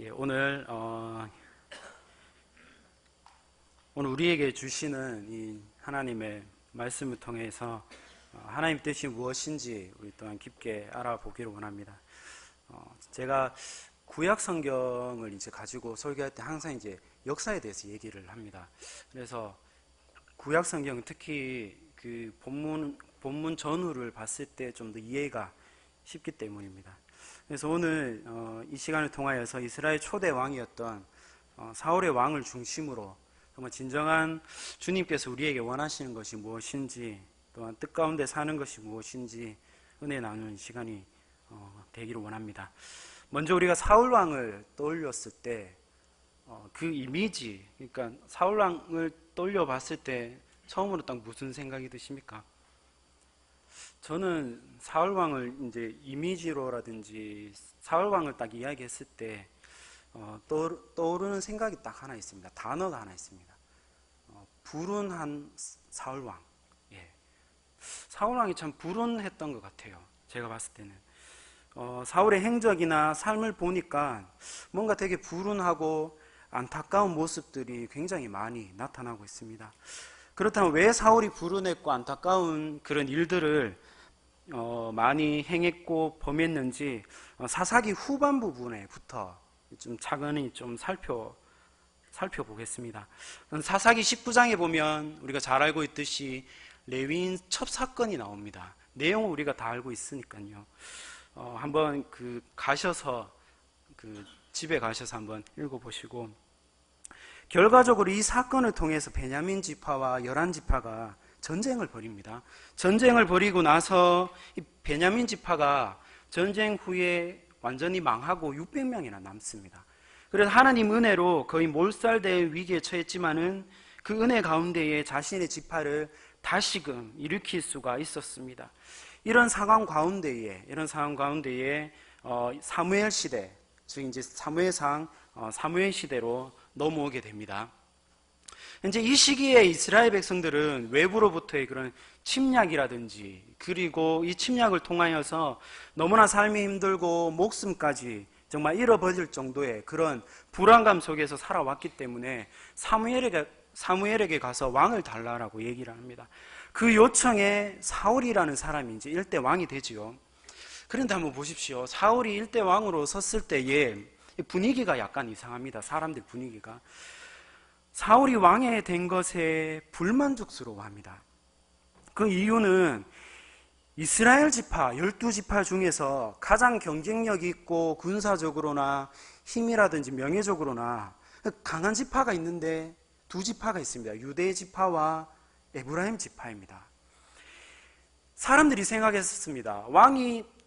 예, 오늘 우리에게 주시는 이 하나님의 말씀을 통해서 하나님 뜻이 무엇인지 우리 또한 깊게 알아보기를 원합니다. 제가 구약 성경을 이제 가지고 설교할 때 항상 이제 역사에 대해서 얘기를 합니다. 그래서 구약 성경 특히 그 본문 전후를 봤을 때 좀 더 이해가 쉽기 때문입니다. 그래서 오늘 이 시간을 통하여서 이스라엘 초대 왕이었던 사울의 왕을 중심으로 정말 진정한 주님께서 우리에게 원하시는 것이 무엇인지, 또한 뜻 가운데 사는 것이 무엇인지 은혜 나누는 시간이 되기를 원합니다. 먼저 우리가 사울 왕을 떠올렸을 때 그 이미지, 그러니까 사울 왕을 떠올려 봤을 때 처음으로 딱 무슨 생각이 드십니까? 저는 사울왕을 이제 이미지로라든지 사울왕을 딱 이야기했을 때 떠오르는 생각이 딱 하나 있습니다. 단어가 하나 있습니다. 불운한 사울왕. 예. 사울왕이 참 불운했던 것 같아요. 제가 봤을 때는 사울의 행적이나 삶을 보니까 뭔가 되게 불운하고 안타까운 모습들이 굉장히 많이 나타나고 있습니다. 그렇다면 왜 사울이 불운했고 안타까운 그런 일들을 많이 행했고 범했는지 사사기 후반 부분에부터 좀 차근히 좀 살펴보겠습니다. 사사기 19장에 보면 우리가 잘 알고 있듯이 레위인 첩사건이 나옵니다. 내용은 우리가 다 알고 있으니까요. 한번 집에 가셔서 한번 읽어보시고, 결과적으로 이 사건을 통해서 베냐민 지파와 열한 지파가 전쟁을 벌입니다. 전쟁을 벌이고 나서 이 베냐민 지파가 전쟁 후에 완전히 망하고 600명이나 남습니다. 그래서 하나님 은혜로 거의 몰살될 위기에 처했지만은 그 은혜 가운데에 자신의 지파를 다시금 일으킬 수가 있었습니다. 이런 상황 가운데에 사무엘 시대, 즉 이제 사무엘상 사무엘 시대로 넘어오게 됩니다. 이제 이 시기에 이스라엘 백성들은 외부로부터의 그런 침략이라든지, 그리고 이 침략을 통하여서 너무나 삶이 힘들고 목숨까지 정말 잃어버릴 정도의 그런 불안감 속에서 살아왔기 때문에 사무엘에게 가서 왕을 달라라고 얘기를 합니다. 그 요청에 사울이라는 사람이 이제 일대 왕이 되지요. 그런데 한번 보십시오. 사울이 일대 왕으로 섰을 때에 분위기가 약간 이상합니다. 사람들 분위기가. 사울이 왕이 된 것에 불만족스러워합니다. 그 이유는 이스라엘 지파 12지파 중에서 가장 경쟁력 있고 군사적으로나 힘이라든지 명예적으로나 강한 지파가 있는데 두 지파가 있습니다. 유대 지파와 에브라임 지파입니다. 사람들이 생각했습니다.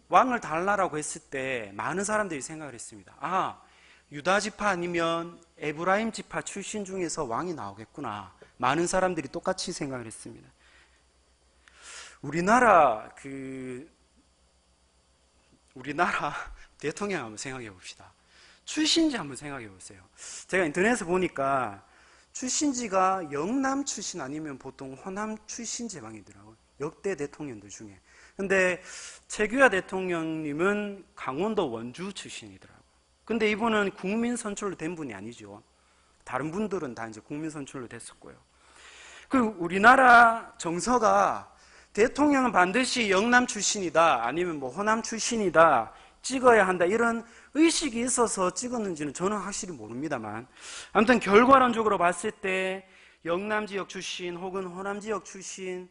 왕을 달라라고 했을 때 많은 사람들이 생각을 했습니다. 유다 지파 아니면 에브라임 지파 출신 중에서 왕이 나오겠구나. 많은 사람들이 똑같이 생각을 했습니다. 우리나라 대통령 한번 생각해 봅시다. 출신지 한번 생각해 보세요. 제가 인터넷에서 보니까 출신지가 영남 출신 아니면 보통 호남 출신 제왕이더라고요. 역대 대통령들 중에. 근데 최규하 대통령님은 강원도 원주 출신이더라고요. 근데 이분은 국민 선출로 된 분이 아니죠. 다른 분들은 다 이제 국민 선출로 됐었고요. 그리고 우리나라 정서가 대통령은 반드시 영남 출신이다, 아니면 뭐 호남 출신이다, 찍어야 한다, 이런 의식이 있어서 찍었는지는 저는 확실히 모릅니다만, 아무튼 결과론적으로 봤을 때 영남 지역 출신 혹은 호남 지역 출신들이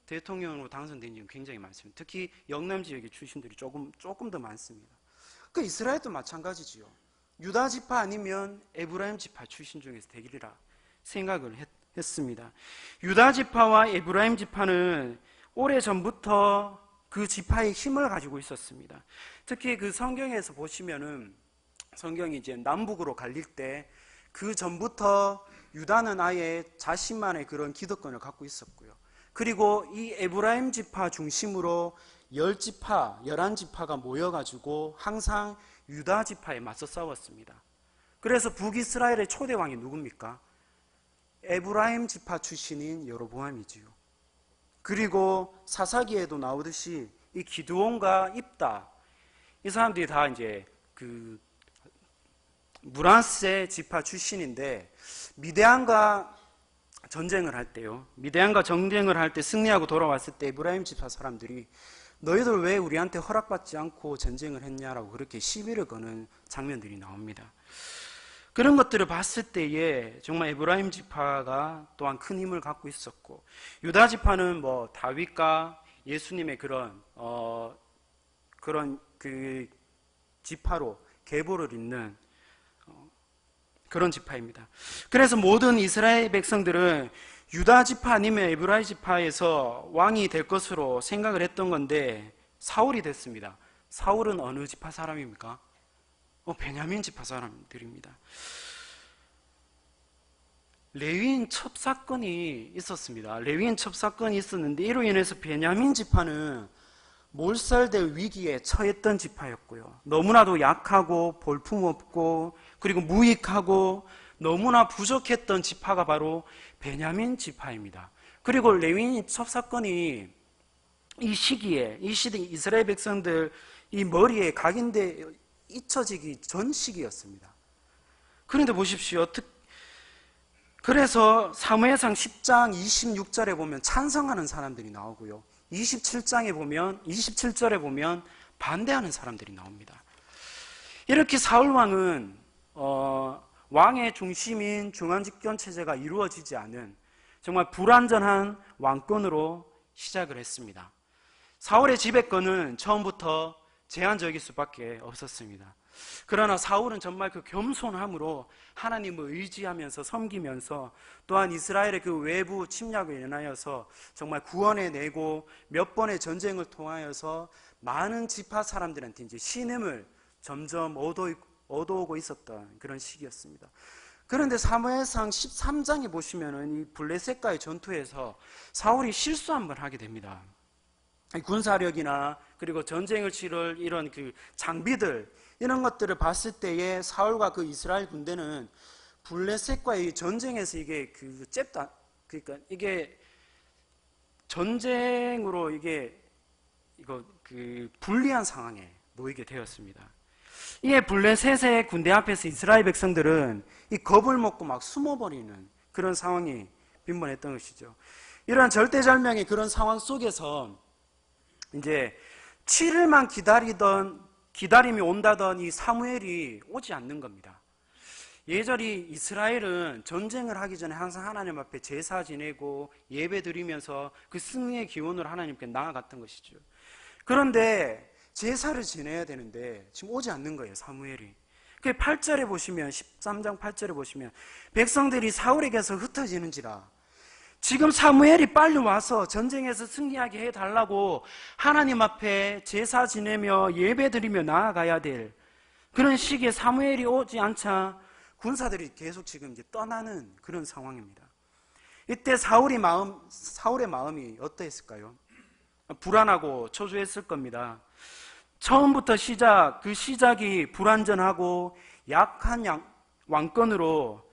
대통령으로 당선된 지는 굉장히 많습니다. 특히 영남 지역의 출신들이 조금 더 많습니다. 그 이스라엘도 마찬가지지요. 유다 지파 아니면 에브라임 지파 출신 중에서 되리라 생각을 했습니다. 유다 지파와 에브라임 지파는 오래전부터 그 지파의 힘을 가지고 있었습니다. 특히 그 성경에서 보시면은, 성경이 이제 남북으로 갈릴 때 그 전부터 유다는 아예 자신만의 그런 기득권을 갖고 있었고요. 그리고 이 에브라임 지파 중심으로 10지파, 11지파가 모여가지고 항상 유다 지파에 맞서 싸웠습니다. 그래서 북이스라엘의 초대 왕이 누굽니까? 에브라임 지파 출신인 여로보암이지요. 그리고 사사기에도 나오듯이 이 기드온과 입다, 이 사람들이 다 이제 그 므낫세 지파 출신인데 미디안과 전쟁을 할 때요. 미디안과 전쟁을 할 때 승리하고 돌아왔을 때 에브라임 지파 사람들이 너희들 왜 우리한테 허락받지 않고 전쟁을 했냐라고 그렇게 시비를 거는 장면들이 나옵니다. 그런 것들을 봤을 때에 정말 에브라임 지파가 또한 큰 힘을 갖고 있었고, 유다 지파는 뭐 다윗과 예수님의 그런 그 지파로 계보를 잇는 그런 지파입니다. 그래서 모든 이스라엘 백성들은 유다 지파 아니면 에브라임 지파에서 왕이 될 것으로 생각을 했던 건데 사울이 됐습니다. 사울은 어느 지파 사람입니까? 베냐민 지파 사람들입니다. 레위인 첩사건이 있었습니다. 레위인 첩사건이 있었는데 이로 인해서 베냐민 지파는 몰살될 위기에 처했던 지파였고요. 너무나도 약하고 볼품없고 그리고 무익하고 너무나 부족했던 지파가 바로 베냐민 지파입니다. 그리고 레위인 첩사건이 이 시기에 이스라엘 백성들 이 머리에 각인돼 잊혀지기 전 시기였습니다. 그런데 보십시오. 그래서 사무엘상 10장 26절에 보면 찬성하는 사람들이 나오고요. 27절에 보면 반대하는 사람들이 나옵니다. 이렇게 사울 왕은 왕의 중심인 중앙집권 체제가 이루어지지 않은 정말 불완전한 왕권으로 시작을 했습니다. 사울의 지배권은 처음부터 제한적일 수밖에 없었습니다. 그러나 사울은 정말 그 겸손함으로 하나님을 의지하면서 섬기면서 또한 이스라엘의 그 외부 침략을 인하여서 정말 구원해내고 몇 번의 전쟁을 통하여서 많은 지파 사람들한테 이제 신임을 점점 얻어오고 있었던 그런 시기였습니다. 그런데 사무엘상 13장에 보시면은 이 블레셋과의 전투에서 사울이 실수 한번 하게 됩니다. 군사력이나 그리고 전쟁을 치를 이런 그 장비들 이런 것들을 봤을 때에 사울과 그 이스라엘 군대는 블레셋과의 전쟁에서 이게 그러니까 이게 전쟁으로 불리한 상황에 놓이게 되었습니다. 이에 블레셋의 군대 앞에서 이스라엘 백성들은 이 겁을 먹고 막 숨어버리는 그런 상황이 빈번했던 것이죠. 이러한 절대절명의 그런 상황 속에서 이제 7일만 기다림이 온다던 이 사무엘이 오지 않는 겁니다. 예전에 이스라엘은 전쟁을 하기 전에 항상 하나님 앞에 제사 지내고 예배 드리면서 그 승리의 기원으로 하나님께 나아갔던 것이죠. 그런데 제사를 지내야 되는데 지금 오지 않는 거예요, 사무엘이. 그 8절에 보시면 13장 8절에 보시면 백성들이 사울에게서 흩어지는지라 지금 사무엘이 빨리 와서 전쟁에서 승리하게 해달라고 하나님 앞에 제사 지내며 예배드리며 나아가야 될 그런 시기에 사무엘이 오지 않자 군사들이 계속 지금 이제 떠나는 그런 상황입니다. 이때 사울의 마음이 어떠했을까요? 불안하고 초조했을 겁니다. 처음부터 시작이 불완전하고 약한 왕권으로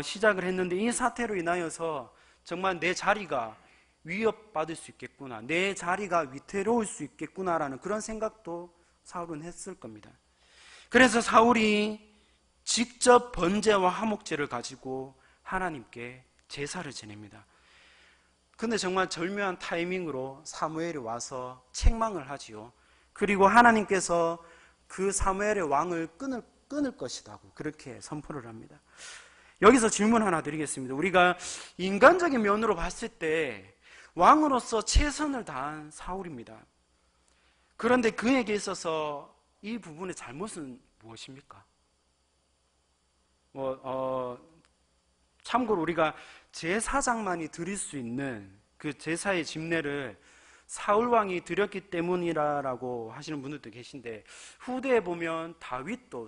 시작을 했는데 이 사태로 인하여서 정말 내 자리가 위협받을 수 있겠구나, 내 자리가 위태로울 수 있겠구나라는 그런 생각도 사울은 했을 겁니다. 그래서 사울이 직접 번제와 화목제를 가지고 하나님께 제사를 지냅니다. 근데 정말 절묘한 타이밍으로 사무엘이 와서 책망을 하지요. 그리고 하나님께서 그 사무엘의 왕을 끊을 것이라고 그렇게 선포를 합니다. 여기서 질문 하나 드리겠습니다. 우리가 인간적인 면으로 봤을 때 왕으로서 최선을 다한 사울입니다. 그런데 그에게 있어서 이 부분의 잘못은 무엇입니까? 참고로 우리가 제사장만이 드릴 수 있는 그 제사의 집례를 사울왕이 드렸기 때문이라고 하시는 분들도 계신데 후대에 보면 다윗도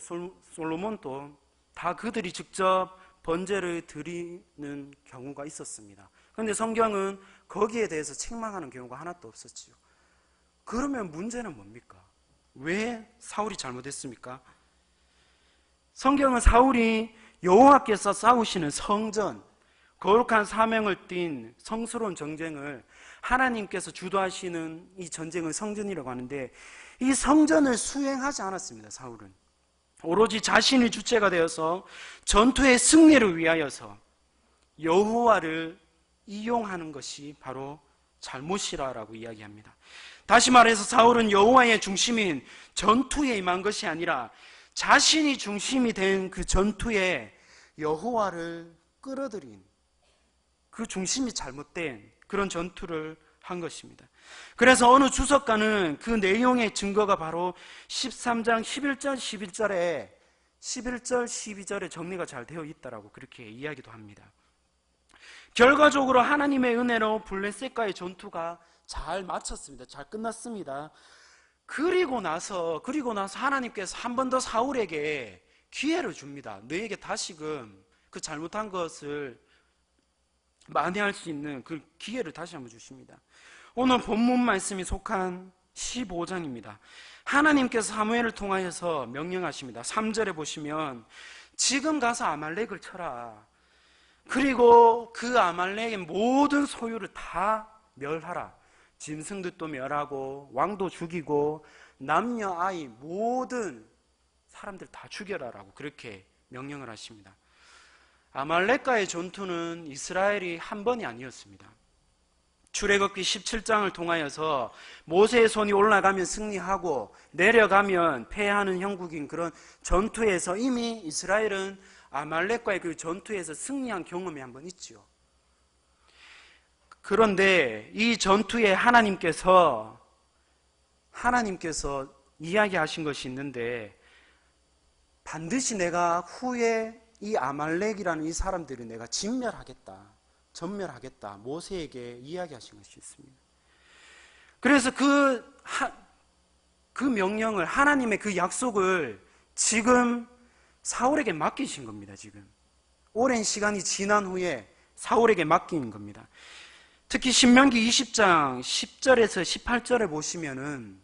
솔로몬도 다 그들이 직접 번제를 드리는 경우가 있었습니다. 그런데 성경은 거기에 대해서 책망하는 경우가 하나도 없었지요. 그러면 문제는 뭡니까? 왜 사울이 잘못했습니까? 성경은 사울이 여호와께서 쌓으시는 성전과 거룩한 사명을 띤 성스러운 전쟁을 하나님께서 주도하시는 이 전쟁을 성전이라고 하는데, 이 성전을 수행하지 않았습니다. 사울은 오로지 자신이 주체가 되어서 전투의 승리를 위하여서 여호와를 이용하는 것이 바로 잘못이라고 이야기합니다. 다시 말해서 사울은 여호와의 중심인 전투에 임한 것이 아니라 자신이 중심이 된 그 전투에 여호와를 끌어들인, 그 중심이 잘못된 그런 전투를 한 것입니다. 그래서 어느 주석가는 그 내용의 증거가 바로 13장 11절 11절에 11절 12절에 정리가 잘 되어 있다라고 그렇게 이야기도 합니다. 결과적으로 하나님의 은혜로 블레셋과의 전투가 잘 마쳤습니다. 잘 끝났습니다. 그리고 나서 하나님께서 한 번 더 사울에게 기회를 줍니다. 너에게 다시금 그 잘못한 것을 만회할 수 있는 그 기회를 다시 한번 주십니다. 오늘 본문 말씀이 속한 15장입니다. 하나님께서 사무엘을 통하여서 명령하십니다. 3절에 보시면 지금 가서 아말렉을 쳐라. 그리고 그 아말렉의 모든 소유를 다 멸하라. 짐승들도 멸하고 왕도 죽이고 남녀 아이 모든 사람들 다 죽여라라고 그렇게 명령을 하십니다. 아말렉과의 전투는 이스라엘이 한 번이 아니었습니다. 출애굽기 17장을 통하여서 모세의 손이 올라가면 승리하고 내려가면 패하는 형국인 그런 전투에서 이미 이스라엘은 아말렉과의 그 전투에서 승리한 경험이 한 번 있죠. 그런데 이 전투에 하나님께서 이야기하신 것이 있는데, 반드시 내가 후에 이 아말렉이라는 이 사람들을 내가 전멸하겠다 모세에게 이야기하신 것이 있습니다. 그래서 그 명령을, 하나님의 그 약속을 지금 사울에게 맡기신 겁니다. 지금 오랜 시간이 지난 후에 사울에게 맡긴 겁니다. 특히 신명기 20장 10절에서 18절에 보시면은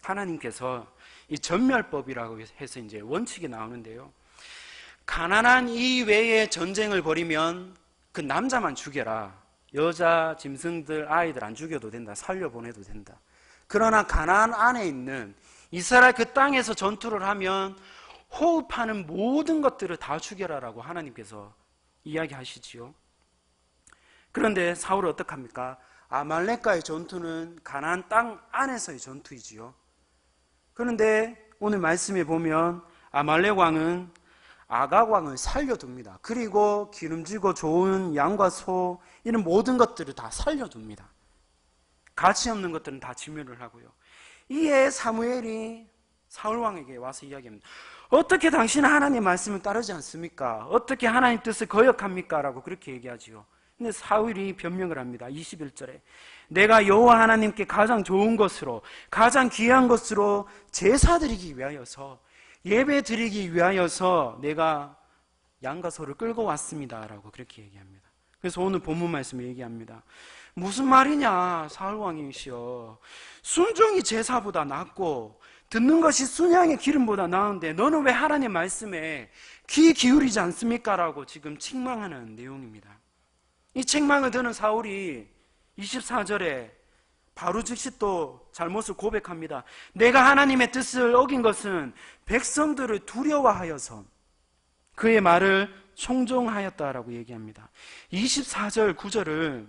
하나님께서 이 전멸법이라고 해서 이제 원칙이 나오는데요. 가난한 이외에 전쟁을 벌이면 그 남자만 죽여라. 여자, 짐승들, 아이들 안 죽여도 된다. 살려보내도 된다. 그러나 가나안 안에 있는 이스라엘 그 땅에서 전투를 하면 호흡하는 모든 것들을 다 죽여라라고 하나님께서 이야기하시지요. 그런데 사울은 어떡합니까? 아말렉과의 전투는 가나안 땅 안에서의 전투이지요. 그런데 오늘 말씀에 보면 아말렉 왕은 아각 왕을 살려둡니다. 그리고 기름지고 좋은 양과 소 이런 모든 것들을 다 살려둡니다. 가치 없는 것들은 다 진멸을 하고요. 이에 사무엘이 사울 왕에게 와서 이야기합니다. 어떻게 당신은 하나님의 말씀을 따르지 않습니까? 어떻게 하나님 뜻을 거역합니까? 라고 그렇게 얘기하지요. 근데 사울이 변명을 합니다. 21절에 내가 여호와 하나님께 가장 좋은 것으로, 가장 귀한 것으로 제사 드리기 위하여서, 예배 드리기 위하여서 내가 양과 소를 끌고 왔습니다 라고 그렇게 얘기합니다. 그래서 오늘 본문 말씀을 얘기합니다. 무슨 말이냐 사울왕이시여, 순종이 제사보다 낫고 듣는 것이 순양의 기름보다 나은데 너는 왜 하나님의 말씀에 귀 기울이지 않습니까? 라고 지금 책망하는 내용입니다. 이 책망을 듣는 사울이 24절에 바로 즉시 또 잘못을 고백합니다. 내가 하나님의 뜻을 어긴 것은 백성들을 두려워하여서 그의 말을 청종하였다라고 얘기합니다. 24절 9절을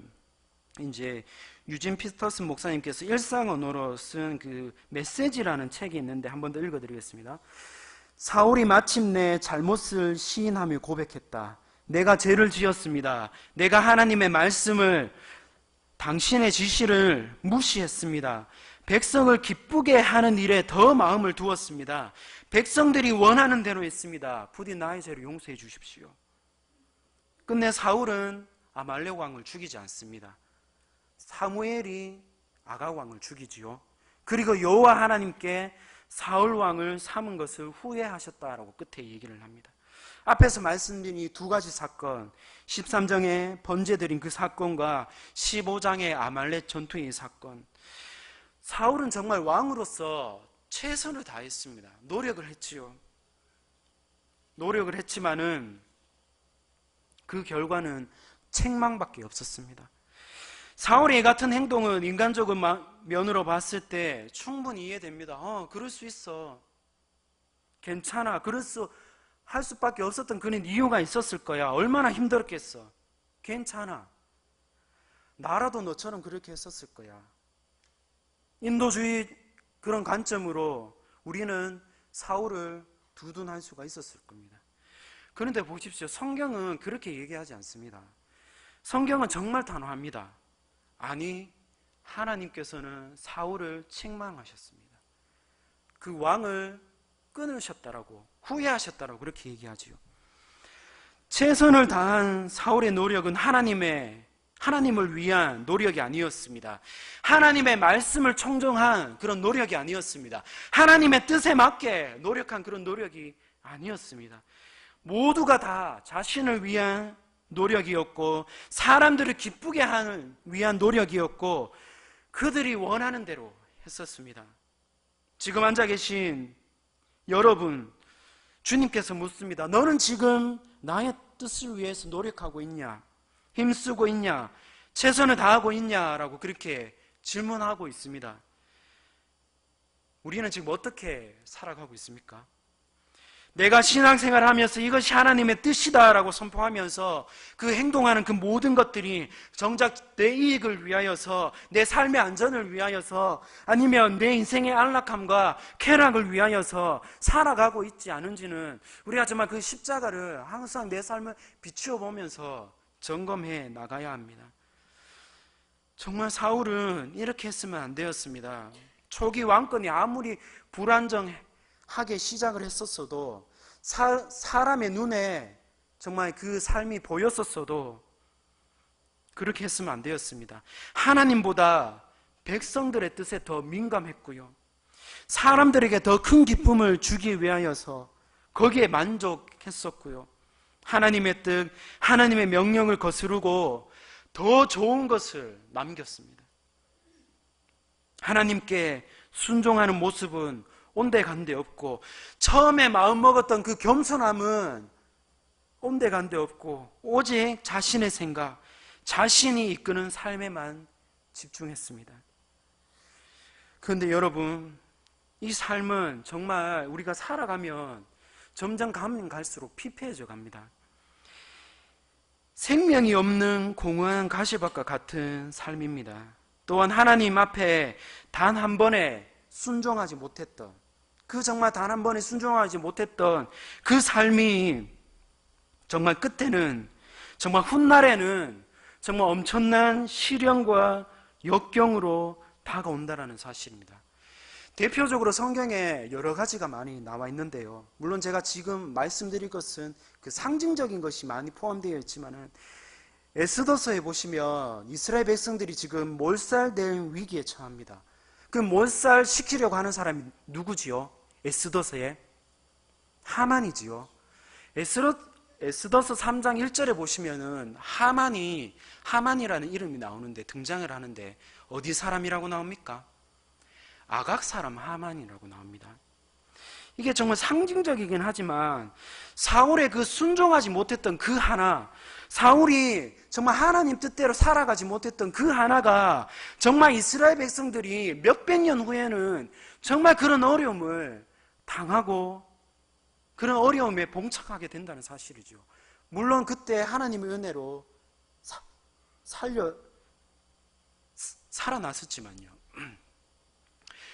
이제 유진 피터슨 목사님께서 일상 언어로 쓴 그 메시지라는 책이 있는데 한 번 더 읽어드리겠습니다. 사울이 마침내 잘못을 시인하며 고백했다. 내가 죄를 지었습니다. 내가 하나님의 말씀을, 당신의 지시를 무시했습니다. 백성을 기쁘게 하는 일에 더 마음을 두었습니다. 백성들이 원하는 대로 했습니다. 부디 나의 죄를 용서해 주십시오. 끝내 사울은 아말렉 왕을 죽이지 않습니다. 사무엘이 아각 왕을 죽이지요. 그리고 여호와 하나님께 사울 왕을 삼은 것을 후회하셨다라고 끝에 얘기를 합니다. 앞에서 말씀드린 이 두 가지 사건, 13장에 번제드린 그 사건과 15장의 아말렉 전투의 사건, 사울은 정말 왕으로서 최선을 다했습니다. 노력을 했지요. 노력을 했지만은 그 결과는 책망밖에 없었습니다. 사울의 이 같은 행동은 인간적인 면으로 봤을 때 충분히 이해됩니다. 그럴 수 있어. 괜찮아. 할 수밖에 없었던 그런 이유가 있었을 거야. 얼마나 힘들었겠어. 괜찮아. 나라도 너처럼 그렇게 했었을 거야. 인도주의 그런 관점으로 우리는 사울을 두둔할 수가 있었을 겁니다. 그런데 보십시오. 성경은 그렇게 얘기하지 않습니다. 성경은 정말 단호합니다. 아니, 하나님께서는 사울을 책망하셨습니다. 그 왕을 끊으셨다라고, 후회하셨다라고 그렇게 얘기하지요. 최선을 다한 사울의 노력은 하나님을 위한 노력이 아니었습니다. 하나님의 말씀을 청종한 그런 노력이 아니었습니다. 하나님의 뜻에 맞게 노력한 그런 노력이 아니었습니다. 모두가 다 자신을 위한 노력이었고, 사람들을 기쁘게 하는 위한 노력이었고, 그들이 원하는 대로 했었습니다. 지금 앉아 계신 여러분, 주님께서 묻습니다. 너는 지금 나의 뜻을 위해서 노력하고 있냐? 힘쓰고 있냐? 최선을 다하고 있냐라고 그렇게 질문하고 있습니다. 우리는 지금 어떻게 살아가고 있습니까? 내가 신앙생활을 하면서 이것이 하나님의 뜻이다라고 선포하면서 그 행동하는 그 모든 것들이 정작 내 이익을 위하여서, 내 삶의 안전을 위하여서, 아니면 내 인생의 안락함과 쾌락을 위하여서 살아가고 있지 않은지는 우리가 정말 그 십자가를 항상 내 삶을 비추어 보면서 점검해 나가야 합니다. 정말 사울은 이렇게 했으면 안 되었습니다. 초기 왕권이 아무리 불안정하게 시작을 했었어도, 사람의 눈에 정말 그 삶이 보였었어도 그렇게 했으면 안 되었습니다. 하나님보다 백성들의 뜻에 더 민감했고요, 사람들에게 더 큰 기쁨을 주기 위하여서 거기에 만족했었고요, 하나님의 뜻, 하나님의 명령을 거스르고 더 좋은 것을 남겼습니다. 하나님께 순종하는 모습은 온데간데 없고, 처음에 마음먹었던 그 겸손함은 온데간데 없고, 오직 자신의 생각, 자신이 이끄는 삶에만 집중했습니다. 그런데 여러분, 이 삶은 정말 우리가 살아가면 점점 가면 갈수록 피폐해져 갑니다. 생명이 없는 공허한 가시밭과 같은 삶입니다. 또한 하나님 앞에 단 한 번에 순종하지 못했던, 정말 단 한 번에 순종하지 못했던 그 삶이 정말 끝에는, 정말 훗날에는 정말 엄청난 시련과 역경으로 다가온다는 사실입니다. 대표적으로 성경에 여러 가지가 많이 나와 있는데요, 물론 제가 지금 말씀드릴 것은 그 상징적인 것이 많이 포함되어 있지만은, 에스더서에 보시면 이스라엘 백성들이 지금 몰살된 위기에 처합니다. 그 몰살 시키려고 하는 사람이 누구지요? 에스더서에 하만이지요. 에스더서 3장 1절에 보시면은 하만이라는 이름이 나오는데, 등장을 하는데 어디 사람이라고 나옵니까? 아각 사람 하만이라고 나옵니다. 이게 정말 상징적이긴 하지만, 사울의 그 순종하지 못했던 그 하나, 사울이 정말 하나님 뜻대로 살아가지 못했던 그 하나가 정말 이스라엘 백성들이 몇백 년 후에는 정말 그런 어려움을 당하고 그런 어려움에 봉착하게 된다는 사실이죠. 물론 그때 하나님의 은혜로 살아났었지만요.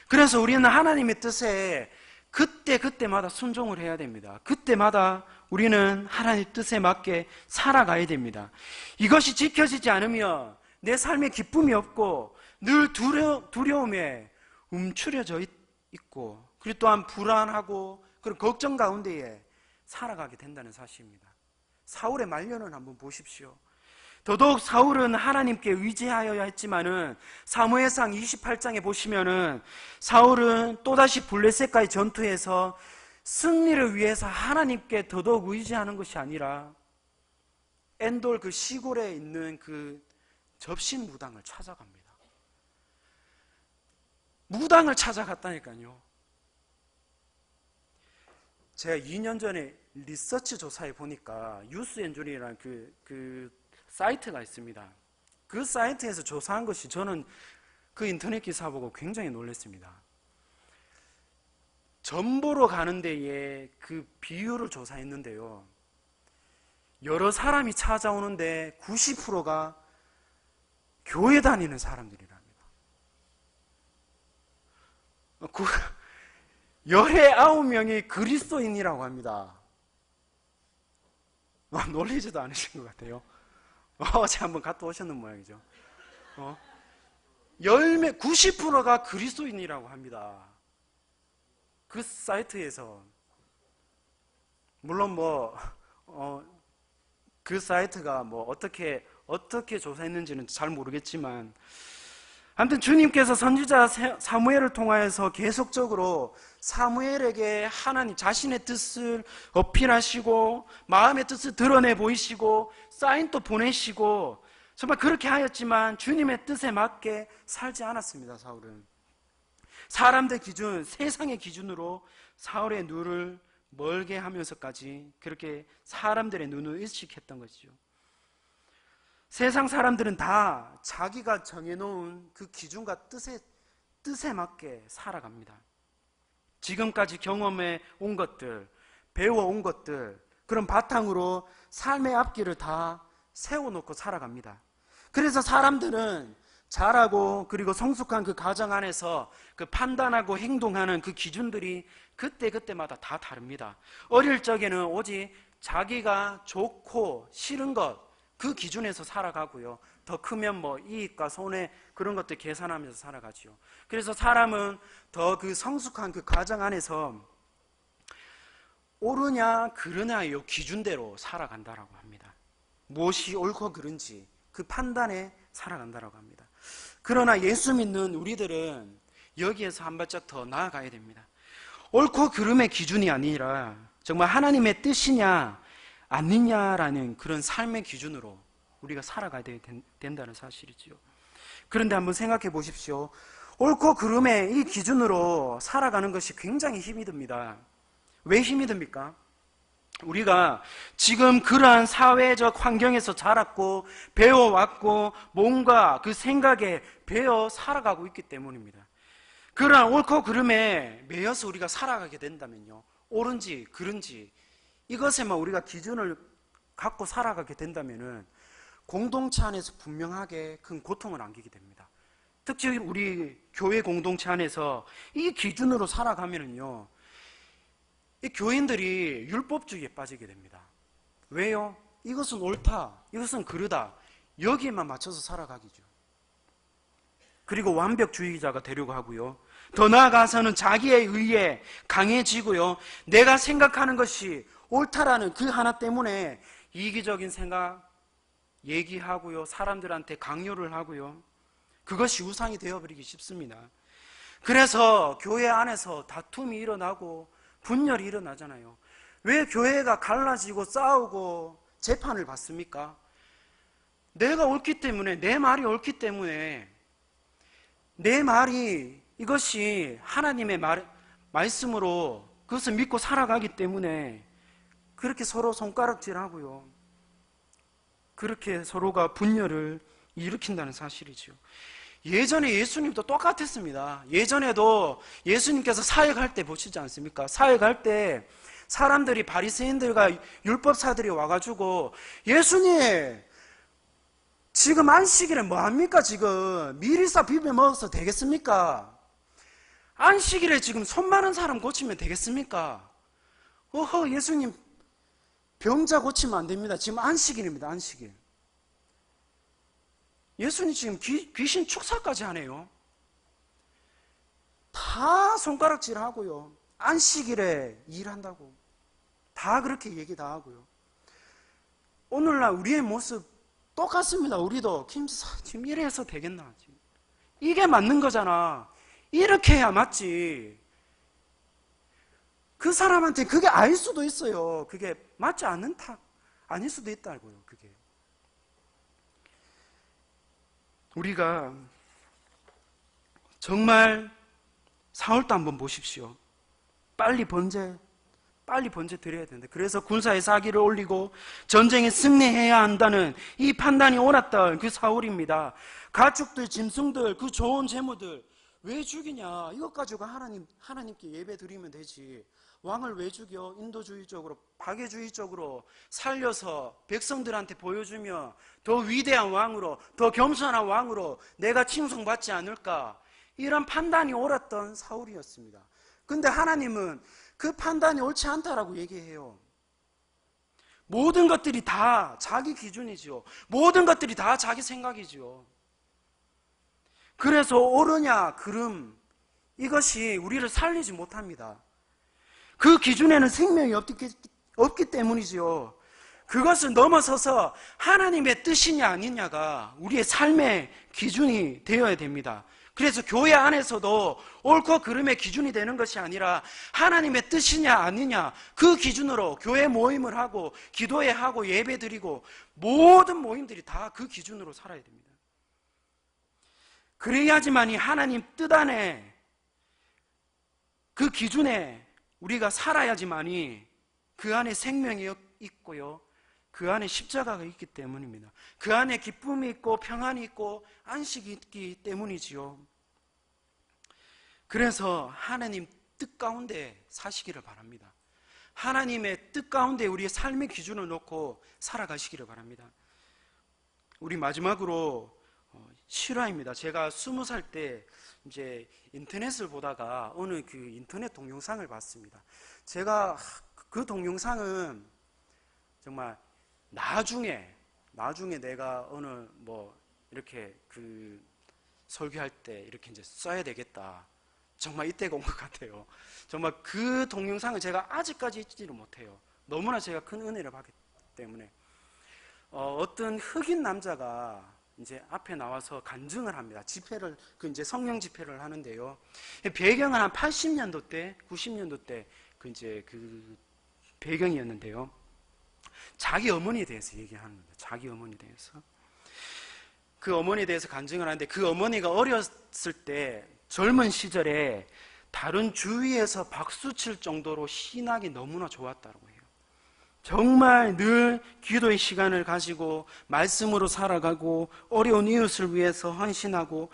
그래서 우리는 하나님의 뜻에 그때마다 순종을 해야 됩니다. 그때마다 우리는 하나님의 뜻에 맞게 살아가야 됩니다. 이것이 지켜지지 않으면 내 삶에 기쁨이 없고 늘 두려움에 움츠려져 있고, 그리고 또한 불안하고 그런 걱정 가운데에 살아가게 된다는 사실입니다. 사울의 말년을 한번 보십시오. 더더욱 사울은 하나님께 의지하여야 했지만은, 사무엘상 28장에 보시면은 사울은 또다시 블레셋과의 전투에서 승리를 위해서 하나님께 더더욱 의지하는 것이 아니라 엔돌 그 시골에 있는 그 접신 무당을 찾아갑니다. 무당을 찾아갔다니까요. 제가 2년 전에 리서치 조사에 보니까 유스앤줄이라는 그 사이트가 있습니다. 그 사이트에서 조사한 것이 저는 그 인터넷 기사 보고 굉장히 놀랐습니다. 전보로 가는 데에 그 비율을 조사했는데요. 여러 사람이 찾아오는데 90%가 교회 다니는 사람들이랍니다. 19명이 그리스도인이라고 합니다. 놀라지도 않으신 것 같아요. 어제 한번 갔다 오셨는 모양이죠. 90%가 그리스도인이라고 합니다. 그 사이트에서. 물론 그 사이트가 어떻게 조사했는지는 잘 모르겠지만, 아무튼 주님께서 선지자 사무엘을 통하여서 계속적으로 사무엘에게 하나님 자신의 뜻을 어필하시고 마음의 뜻을 드러내 보이시고 사인도 보내시고 정말 그렇게 하였지만 주님의 뜻에 맞게 살지 않았습니다. 사울은 사람들 기준, 세상의 기준으로 사울의 눈을 멀게 하면서까지 그렇게 사람들의 눈을 일식했던 것이죠. 세상 사람들은 다 자기가 정해놓은 그 기준과 뜻에 맞게 살아갑니다. 지금까지 경험해 온 것들, 배워온 것들, 그런 바탕으로 삶의 앞길을 다 세워놓고 살아갑니다. 그래서 사람들은 잘하고 그리고 성숙한 그 가정 안에서 그 판단하고 행동하는 그 기준들이 그때마다 다 다릅니다. 어릴 적에는 오직 자기가 좋고 싫은 것, 그 기준에서 살아가고요. 더 크면 이익과 손해 그런 것들 계산하면서 살아가죠. 그래서 사람은 더 그 성숙한 그 가정 안에서 옳으냐 그르냐의 기준대로 살아간다라고 합니다. 무엇이 옳고 그른지 그 판단에 살아간다라고 합니다. 그러나 예수 믿는 우리들은 여기에서 한 발짝 더 나아가야 됩니다. 옳고 그름의 기준이 아니라 정말 하나님의 뜻이냐 아니냐라는 그런 삶의 기준으로 우리가 살아가야 된다는 사실이지요. 그런데 한번 생각해 보십시오. 옳고 그름의 이 기준으로 살아가는 것이 굉장히 힘이 듭니다. 왜 힘이 듭니까? 우리가 지금 그러한 사회적 환경에서 자랐고 배워왔고 뭔가 그 생각에 배어 살아가고 있기 때문입니다. 그러한 옳고 그름에 매여서 우리가 살아가게 된다면요, 옳은지 그른지 이것에만 우리가 기준을 갖고 살아가게 된다면은 공동체 안에서 분명하게 큰 고통을 안기게 됩니다. 특히 우리 교회 공동체 안에서 이 기준으로 살아가면은요, 이 교인들이 율법주의에 빠지게 됩니다. 왜요? 이것은 옳다, 이것은 그르다, 여기에만 맞춰서 살아가기죠. 그리고 완벽주의자가 되려고 하고요. 더 나아가서는 자기의 의에 강해지고요. 내가 생각하는 것이 옳다라는 그 하나 때문에 이기적인 생각 얘기하고요. 사람들한테 강요를 하고요. 그것이 우상이 되어버리기 쉽습니다. 그래서 교회 안에서 다툼이 일어나고 분열이 일어나잖아요. 왜 교회가 갈라지고 싸우고 재판을 받습니까? 내가 옳기 때문에, 내 말이 옳기 때문에, 내 말이 이것이 하나님의 말씀으로 그것을 믿고 살아가기 때문에 그렇게 서로 손가락질하고요. 그렇게 서로가 분열을 일으킨다는 사실이죠. 예전에 예수님도 똑같았습니다. 예전에도 예수님께서 사역할 때 보시지 않습니까? 사역할 때 사람들이 바리새인들과 율법사들이 와가지고 예수님 지금 안식일에 뭐합니까? 지금 미리사 비벼 먹어서 되겠습니까? 안식일에 지금 손 많은 사람 고치면 되겠습니까? 예수님 병자 고치면 안 됩니다. 지금 안식일입니다. 안식일. 예수님 지금 귀신 축사까지 하네요. 다 손가락질하고요. 안식일에 일한다고. 다 그렇게 얘기 다 하고요. 오늘날 우리의 모습 똑같습니다. 우리도 지금 이래서 되겠나? 지금. 이게 맞는 거잖아. 이렇게 해야 맞지. 그 사람한테 그게 아닐 수도 있어요. 그게 맞지 않는 아닐 수도 있다고요. 그게. 우리가 정말 사울도 한번 보십시오. 빨리 번제 빨리 번제 드려야 된다. 그래서 군사의 사기를 올리고 전쟁에 승리해야 한다는 이 판단이 옳았던 그 사울입니다. 가축들, 짐승들, 그 좋은 재물들 왜 죽이냐? 이것 가지고 하나님께 예배 드리면 되지. 왕을 왜 죽여? 인도주의적으로, 박애주의적으로 살려서 백성들한테 보여주며 더 위대한 왕으로, 더 겸손한 왕으로 내가 칭송받지 않을까? 이런 판단이 옳았던 사울이었습니다. 근데 하나님은 그 판단이 옳지 않다라고 얘기해요. 모든 것들이 다 자기 기준이지요. 모든 것들이 다 자기 생각이지요. 그래서 옳으냐 그름, 이것이 우리를 살리지 못합니다. 그 기준에는 생명이 없기 때문이지요. 그것을 넘어서서 하나님의 뜻이냐 아니냐가 우리의 삶의 기준이 되어야 됩니다. 그래서 교회 안에서도 옳고 그름의 기준이 되는 것이 아니라 하나님의 뜻이냐 아니냐 그 기준으로 교회 모임을 하고 기도회 하고 예배 드리고 모든 모임들이 다 그 기준으로 살아야 됩니다. 그래야지만이 하나님 뜻 안에 그 기준에 우리가 살아야지만이 그 안에 생명이 있고요, 그 안에 십자가가 있기 때문입니다. 그 안에 기쁨이 있고 평안이 있고 안식이 있기 때문이지요. 그래서 하나님 뜻 가운데 사시기를 바랍니다. 하나님의 뜻 가운데 우리의 삶의 기준을 놓고 살아가시기를 바랍니다. 우리 마지막으로 실화입니다. 제가 20살 때 이제 인터넷을 보다가 어느 그 인터넷 동영상을 봤습니다. 제가 그 동영상은 정말 나중에 내가 어느 이렇게 그 설교할 때 이렇게 이제 써야 되겠다. 정말 이때가 온 것 같아요. 정말 그 동영상을 제가 아직까지 잊지를 못해요. 너무나 제가 큰 은혜를 받기 때문에. 어떤 흑인 남자가 이제 앞에 나와서 간증을 합니다. 집회를, 이제 성령 집회를 하는데요. 배경은 한 80년도 때, 90년도 때, 그 배경이었는데요. 자기 어머니에 대해서 얘기하는 겁니다. 자기 어머니에 대해서. 그 어머니에 대해서 간증을 하는데 그 어머니가 어렸을 때, 젊은 시절에 다른 주위에서 박수칠 정도로 신학이 너무나 좋았다고 해요. 정말 늘 기도의 시간을 가지고 말씀으로 살아가고 어려운 이웃을 위해서 헌신하고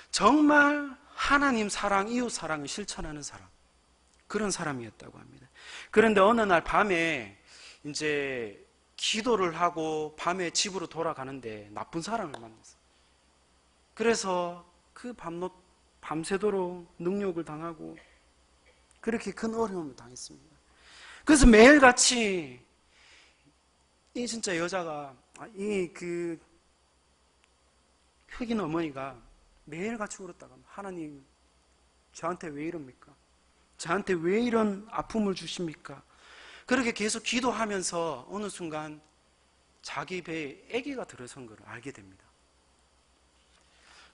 정말 하나님 사랑, 이웃 사랑을 실천하는 사람, 그런 사람이었다고 합니다. 그런데 어느 날 밤에 이제 기도를 하고 밤에 집으로 돌아가는데 나쁜 사람을 만났어요. 그래서 그 밤새도록 능욕을 당하고 그렇게 큰 어려움을 당했습니다. 그래서 매일같이 이 진짜 여자가, 그 흑인 어머니가 매일같이 울었다가 하나님 저한테 왜 이럽니까? 저한테 왜 이런 아픔을 주십니까? 그렇게 계속 기도하면서 어느 순간 자기 배에 아기가 들어선 걸 알게 됩니다.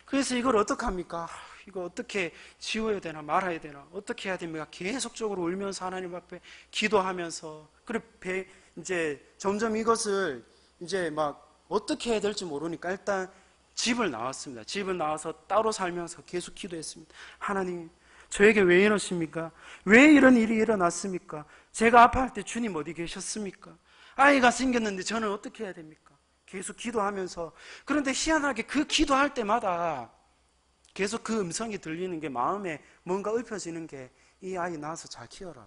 그래서 이걸 어떡합니까? 이거 어떻게 지워야 되나 말아야 되나 어떻게 해야 됩니까? 계속적으로 울면서 하나님 앞에 기도하면서 그래 이제 점점 이것을 이제 막 어떻게 해야 될지 모르니까 일단 집을 나왔습니다. 집을 나와서 따로 살면서 계속 기도했습니다. 하나님, 저에게 왜 이러십니까? 왜 이런 일이 일어났습니까? 제가 아파할 때 주님 어디 계셨습니까? 아이가 생겼는데 저는 어떻게 해야 됩니까? 계속 기도하면서. 그런데 희한하게 그 기도할 때마다 계속 그 음성이 들리는 게 마음에 뭔가 읊혀지는 게 이 아이 낳아서 잘 키워라.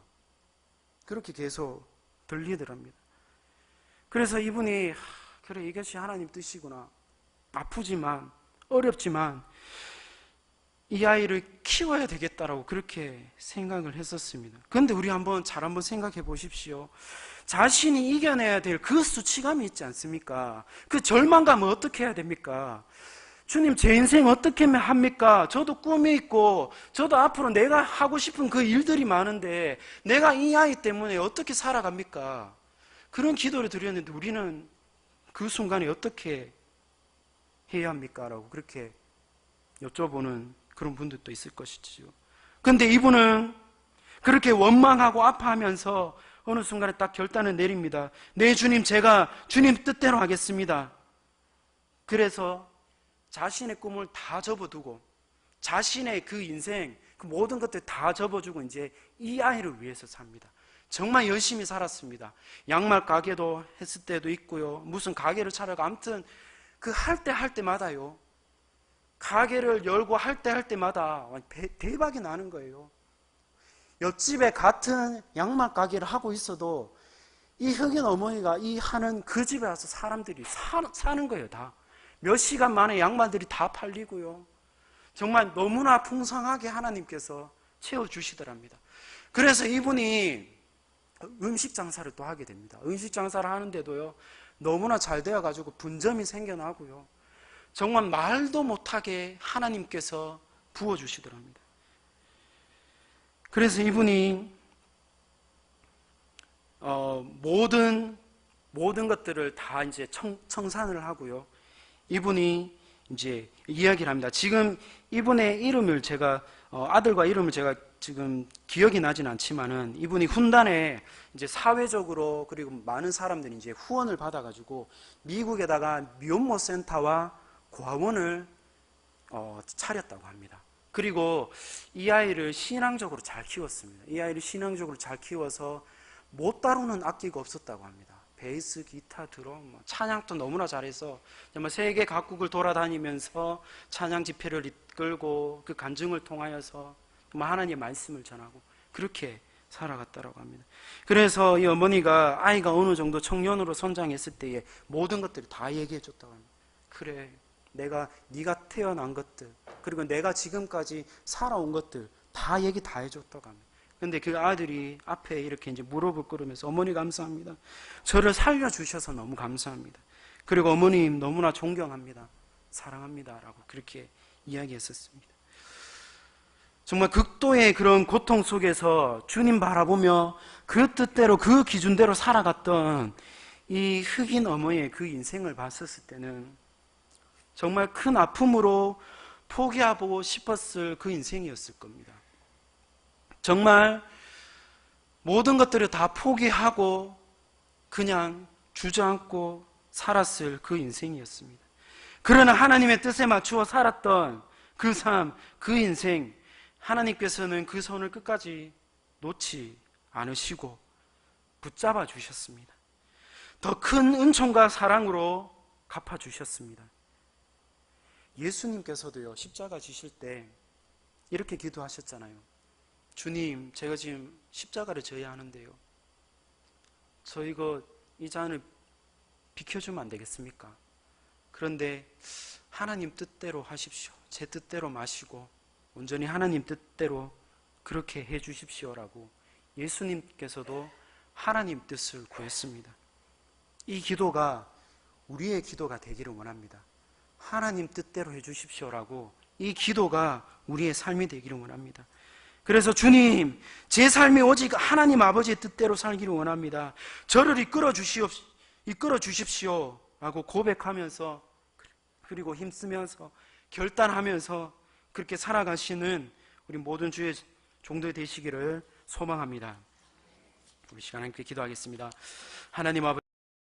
그렇게 계속 들리더랍니다. 그래서 이분이 그래 이것이 하나님 뜻이구나. 아프지만 어렵지만 이 아이를 키워야 되겠다라고 그렇게 생각을 했었습니다. 그런데 우리 잘 한번 생각해 보십시오. 자신이 이겨내야 될 그 수치감이 있지 않습니까? 그 절망감은 어떻게 해야 됩니까? 주님, 제 인생 어떻게 합니까? 저도 꿈이 있고 저도 앞으로 내가 하고 싶은 그 일들이 많은데 내가 이 아이 때문에 어떻게 살아갑니까? 그런 기도를 드렸는데 우리는 그 순간에 어떻게 해야 합니까? 라고 그렇게 여쭤보는 그런 분들도 있을 것이지요. 그런데 이분은 그렇게 원망하고 아파하면서 어느 순간에 딱 결단을 내립니다. 네, 주님, 제가 주님 뜻대로 하겠습니다. 그래서 자신의 꿈을 다 접어두고 자신의 그 인생, 그 모든 것들 다 접어주고 이제 이 아이를 위해서 삽니다. 정말 열심히 살았습니다. 양말 가게도 했을 때도 있고요. 무슨 가게를 차려가 아무튼 그 할 때마다요. 가게를 열고 할 때마다 대박이 나는 거예요. 옆집에 같은 양말 가게를 하고 있어도 이 흑인 어머니가 이 하는 그 집에 와서 사람들이 사는 거예요. 다. 몇 시간 만에 양말들이 다 팔리고요. 정말 너무나 풍성하게 하나님께서 채워주시더랍니다. 그래서 이분이 음식 장사를 또 하게 됩니다. 음식 장사를 하는데도요, 너무나 잘 되어가지고 분점이 생겨나고요. 정말 말도 못하게 하나님께서 부어주시더랍니다. 그래서 이분이 모든 것들을 다 이제 청산을 하고요. 이분이 이제 이야기를 합니다. 지금 이분의 이름을 제가 아들과 이름을 제가 지금 기억이 나진 않지만은 이분이 훈단에 이제 사회적으로 그리고 많은 사람들이 이제 후원을 받아가지고 미국에다가 미혼모 센터와 고아원을 차렸다고 합니다. 그리고 이 아이를 신앙적으로 잘 키웠습니다. 이 아이를 신앙적으로 잘 키워서 못 다루는 악기가 없었다고 합니다. 베이스, 기타, 드럼, 찬양도 너무나 잘해서 정말 세계 각국을 돌아다니면서 찬양 집회를 이끌고 그 간증을 통하여서 정말 하나님의 말씀을 전하고 그렇게 살아갔다고 합니다. 그래서 이 어머니가 아이가 어느 정도 청년으로 성장했을 때에 모든 것들을 다 얘기해 줬다고 합니다. 그래, 네가 태어난 것들 그리고 내가 지금까지 살아온 것들 다 얘기 다 해줬다고 합니다. 근데 그 아들이 앞에 이렇게 이제 무릎을 꿇으면서 어머니 감사합니다. 저를 살려주셔서 너무 감사합니다. 그리고 어머님 너무나 존경합니다. 사랑합니다. 라고 그렇게 이야기했었습니다. 정말 극도의 그런 고통 속에서 주님 바라보며 그 뜻대로 그 기준대로 살아갔던 이 흑인 어머니의 그 인생을 봤었을 때는 정말 큰 아픔으로 포기하고 싶었을 그 인생이었을 겁니다. 정말 모든 것들을 다 포기하고 그냥 주저앉고 살았을 그 인생이었습니다. 그러나 하나님의 뜻에 맞추어 살았던 그 삶, 그 인생, 하나님께서는 그 손을 끝까지 놓지 않으시고 붙잡아 주셨습니다. 더 큰 은총과 사랑으로 갚아 주셨습니다. 예수님께서도요, 십자가 지실 때 이렇게 기도하셨잖아요. 주님, 제가 지금 십자가를 져야 하는데요. 이 잔을 비켜주면 안 되겠습니까? 그런데 하나님 뜻대로 하십시오. 제 뜻대로 마시고 온전히 하나님 뜻대로 그렇게 해 주십시오라고 예수님께서도 하나님 뜻을 구했습니다. 이 기도가 우리의 기도가 되기를 원합니다. 하나님 뜻대로 해 주십시오라고 이 기도가 우리의 삶이 되기를 원합니다. 그래서 주님, 제 삶이 오직 하나님 아버지의 뜻대로 살기를 원합니다. 저를 이끌어 주십시오 라고 고백하면서 그리고 힘쓰면서 결단하면서 그렇게 살아가시는 우리 모든 주의 종들 되시기를 소망합니다. 우리 시간 함께 기도하겠습니다. 하나님 아버지